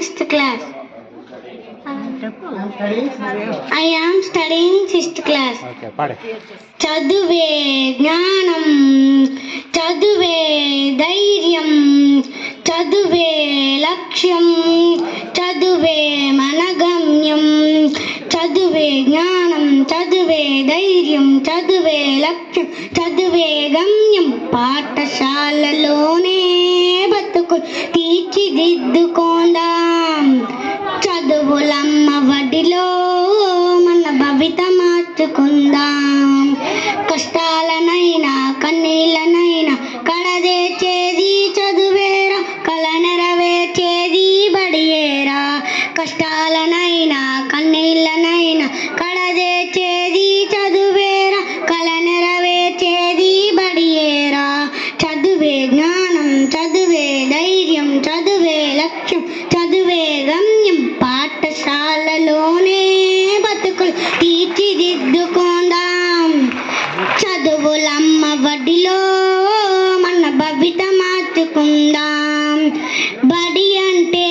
6th class. I am studying 6th class. చదువే జ్ఞానం, చదువే ధైర్యం, చదువే లక్ష్యం, చదువే మన గమ్యం. చదువే జ్ఞానం, చదువే ధైర్యం, చదువే లక్ష్యం, చదువే గమ్యం. పాఠశాలలోనే బతుకు తీర్చిదిద్దుకుందాం. చదువులమ్మ వడిలో మన భవిత మార్చుకుందాం. కష్టాలనైనా కన్నీళ్ళనైనా కడదేచేది చదువేరా, కల నెరవేర్చేది బడియేరా. కష్టాలనైనా కన్నీళ్ళనైనా కడదేచేది చదువేరా, కల నెరవేర్చేది బడియేరా. చదువే జ్ఞానం, చదువే ధైర్యం, చదువే లక్ష్యం, చదువే గమ్యం. పాఠశాలలోనే బతుకులు తీర్చిదిద్దుకుందాం. చదువులమ్మ వడిలో మన భవిత మార్చుకుందాం. బడి అంటే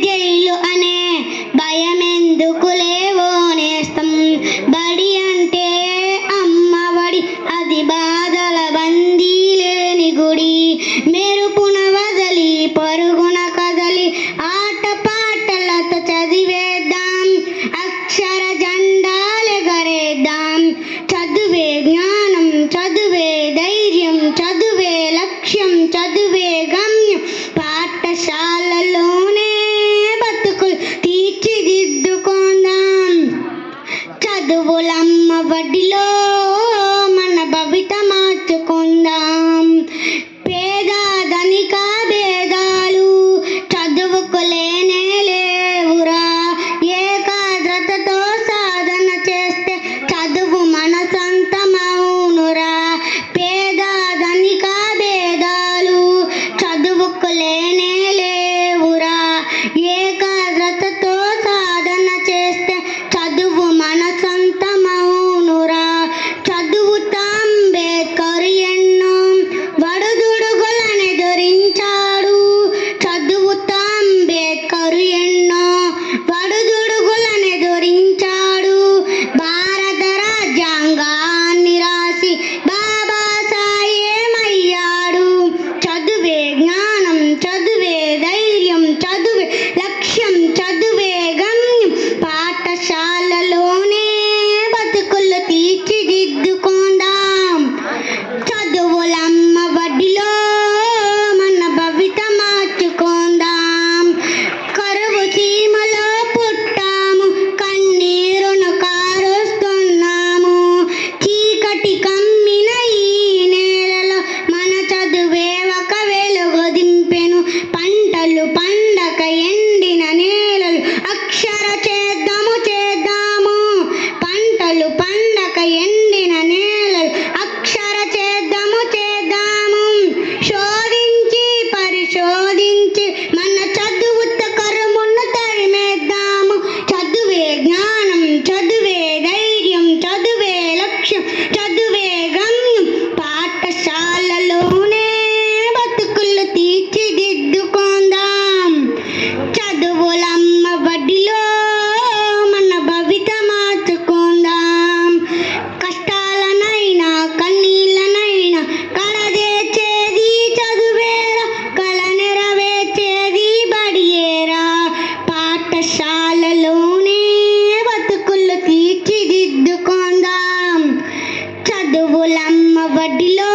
జైలు అనే భయమెందుకులే ఓనేస్తం. బడి అంటే అమ్మ వడి, అది బాధల బందీ లేని గుడి. మెరుపున వదలి పరుగున కదలి ఆట పాటలతో చదివేద్దాం, అక్షర జెండాలెగరేద్దాం. చదువే జ్ఞానం, చదువే ధైర్యం, చదువే లక్ష్యం, చదువే గమ్యం. పాఠశాలలోనే బతుకులు తీర్చిదిద్దుకుందాం. చదువులమ్మ వడిలో మన భవిత మార్చుకుందాం. పేద ధనిక భేదాలు చదువుకు లేనే లేవురా. ఏకాగ్రతతో సాధన చేస్తే చదువు మన సొంతమౌనురా. పేద ధనిక భేదాలు చదువుకు లేనే లేవురా. ఏకాగ్రతతో సాధన చేస్తే చదువు మన సొంతమౌనురా. చదువుతాం అంబేద్కర్ ఎన్నో వడుదుడుగులనెదురించాడు. చదువుతాం అంబేద్కర్ ఎన్నో వడుదుడుగులనెదురించాడు. భారత రాజ్యాంగాన్ని రాసి బాబాసాహెబయ్యాడు. చదువే జ్ఞానం, చదువే ధైర్యం, చదువే లక్ష్యం, చదువే గమ్యం. పాఠశాలలోనే బతుకులు తీర్చిదిద్దుకుందాం. చదువులమ్మ వడిలో మన భవిత మార్చుకుందాం. కరువు సీమలో పుట్టాము, కన్నీరును కారుస్తున్నాము. చీకటి కమ్మిన ఈ నేలలో మన చదువే ఒక వెలుగు దింపెను. పంటలు పండక ఎండిన నేలలు అక్షర చేద్దాము చేద్దాము. పంటలు పండక ఎండిన నేలలు అక్షర చేద్దాము చేద్దాము. శోధించి పరిశోధించి మన చదువుతో కరుమును తరిమేద్దాము. చదువే జ్ఞానం, చదువే ధైర్యం, చదువే లక్ష్యం, చదువే గమ్యం. పాఠశాలలోనే బతుకులు తీర్చిదిద్దుకుందాం. చదువులమ్మ వడిలో మన భవిత మార్చుకుందాం. కష్టాలనైనా కన్నీళ్ళనైనా కడదేచేది చదువేరా, కల నెరవేర్చేది బడియేరా. పాఠశాలలోనే బతుకులు తీర్చిదిద్దుకుందాం. చదువులమ్మ వడిలో